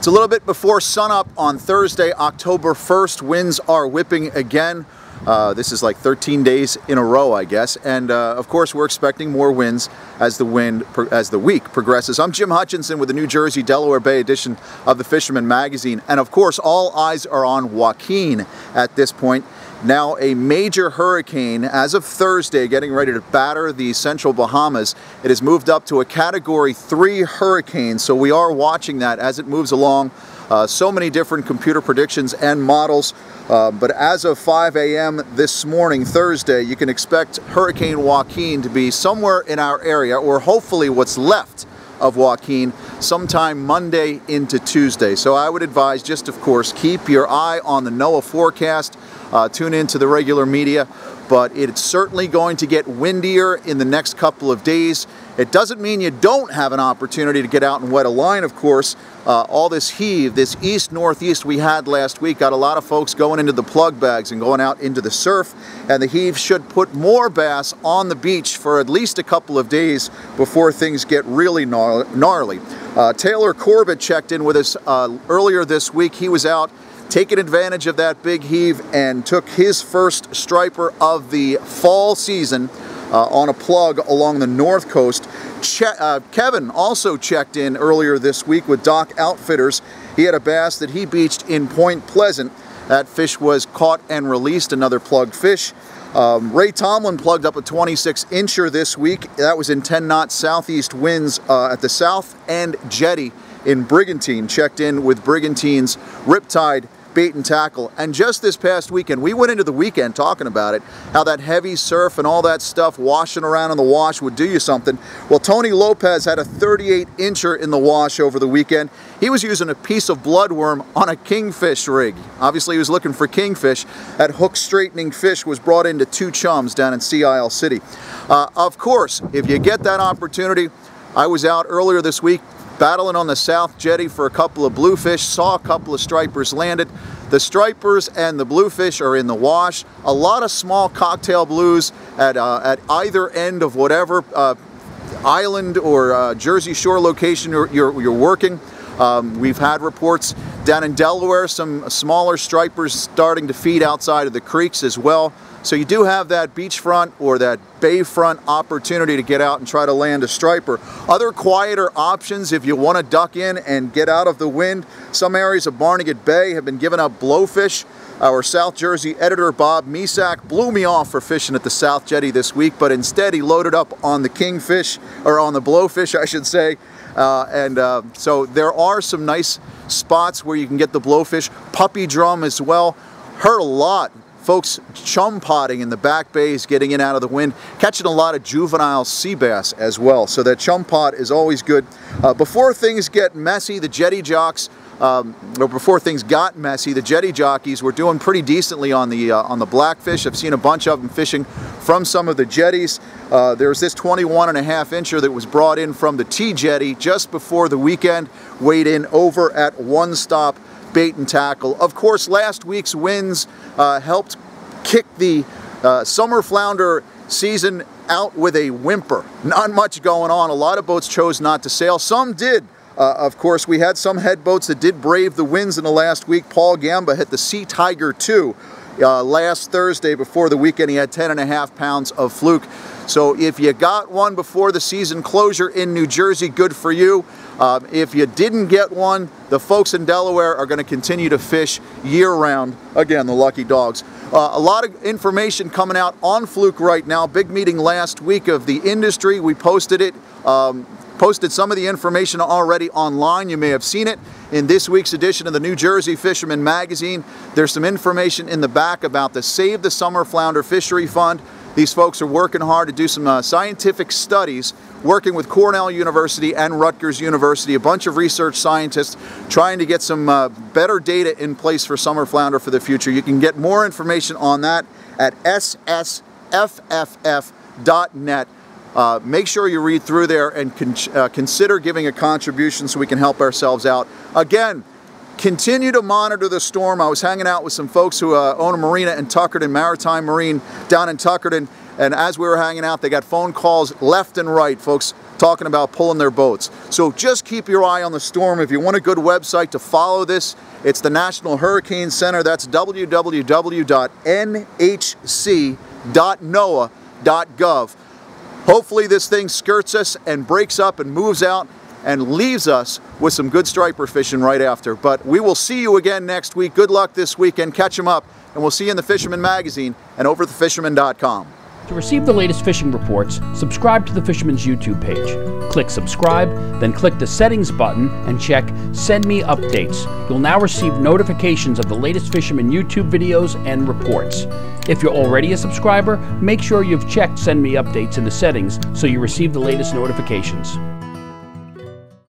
It's a little bit before sunup on Thursday, October 1st. Winds are whipping again. This is like 13 days in a row, I guess. And of course, we're expecting more winds as the week progresses. I'm Jim Hutchinson with the New Jersey, Delaware Bay edition of the Fisherman magazine. And of course, all eyes are on Joaquin at this point. Now a major hurricane as of Thursday, getting ready to batter the central Bahamas. It has moved up to a Category 3 hurricane, so we are watching that as it moves along. So many different computer predictions and models, but as of 5 a.m. this morning, Thursday, you can expect Hurricane Joaquin to be somewhere in our area, or hopefully what's left of Joaquin, sometime Monday into Tuesday. So I would advise just, of course, keep your eye on the NOAA forecast, tune into the regular media, but it's certainly going to get windier in the next couple of days. It doesn't mean you don't have an opportunity to get out and wet a line, of course. All this heave, this east-northeast we had last week, got a lot of folks going into the plug bags and going out into the surf, and the heave should put more bass on the beach for at least a couple of days before things get really gnarly. Taylor Corbett checked in with us earlier this week. He was out taking advantage of that big heave and took his first striper of the fall season on a plug along the north coast. Kevin also checked in earlier this week with Dock Outfitters. He had a bass that he beached in Point Pleasant. That fish was caught and released, another plugged fish. Ray Tomlin plugged up a 26-incher this week. That was in 10-knot southeast winds at the South End Jetty in Brigantine. Checked in with Brigantine's Riptide Bait and Tackle. And just this past weekend, we went into the weekend talking about it, how that heavy surf and all that stuff washing around in the wash would do you something. Well, Tony Lopez had a 38-incher in the wash over the weekend. He was using a piece of bloodworm on a kingfish rig. Obviously, he was looking for kingfish. That hook straightening fish was brought into 2 chums down in Sea Isle City. Of course, if you get that opportunity, I was out earlier this week battling on the South Jetty for a couple of bluefish, saw a couple of stripers landed. The stripers and the bluefish are in the wash. A lot of small cocktail blues at either end of whatever island or Jersey Shore location you're working. We've had reports down in Delaware, some smaller stripers starting to feed outside of the creeks as well. So you do have that beachfront or that bayfront opportunity to get out and try to land a striper. Other quieter options if you want to duck in and get out of the wind. Some areas of Barnegat Bay have been giving up blowfish. Our South Jersey editor, Bob Misak, blew me off for fishing at the South Jetty this week, but instead he loaded up on the kingfish, or on the blowfish, I should say. So there are some nice spots where you can get the blowfish. Puppy drum as well. Heard a lot. Folks chum potting in the back bays, getting in out of the wind, catching a lot of juvenile sea bass as well. So that chum pot is always good. Before things get messy, the jetty jocks, or before things got messy, the jetty jockeys were doing pretty decently on the blackfish. I've seen a bunch of them fishing from some of the jetties. There's this 21.5-incher that was brought in from the t-jetty just before the weekend, weighed in over at One Stop Bait and Tackle. Of course, last week's winds helped kick the summer flounder season out with a whimper. Not much going on. A lot of boats chose not to sail. Some did. Of course, we had some head boats that did brave the winds in the last week. Paul Gamba hit the Sea Tiger 2 last Thursday before the weekend. He had 10.5 pounds of fluke. So if you got one before the season closure in New Jersey, good for you. If you didn't get one, the folks in Delaware are going to continue to fish year-round. Again, the lucky dogs. A lot of information coming out on fluke right now. Big meeting last week of the industry. We posted it. Posted some of the information already online. You may have seen it in this week's edition of the New Jersey Fisherman magazine. There's some information in the back about the Save the Summer Flounder Fishery Fund. These folks are working hard to do some scientific studies, working with Cornell University and Rutgers University, a bunch of research scientists trying to get some better data in place for summer flounder for the future. You can get more information on that at ssfff.net. Make sure you read through there and consider giving a contribution so we can help ourselves out. Again, continue to monitor the storm. I was hanging out with some folks who own a marina in Tuckerton, Maritime Marine down in Tuckerton, and as we were hanging out, they got phone calls left and right, folks talking about pulling their boats. So just keep your eye on the storm. If you want a good website to follow this, it's the National Hurricane Center. That's www.nhc.noaa.gov. Hopefully this thing skirts us and breaks up and moves out and leaves us with some good striper fishing right after. But we will see you again next week. Good luck this weekend. Catch them up, and we'll see you in the Fisherman magazine and over at thefisherman.com. To receive the latest fishing reports, subscribe to the Fisherman's YouTube page. Click subscribe, then click the settings button and check Send Me Updates. You'll now receive notifications of the latest Fisherman YouTube videos and reports. If you're already a subscriber, make sure you've checked Send Me Updates in the settings so you receive the latest notifications.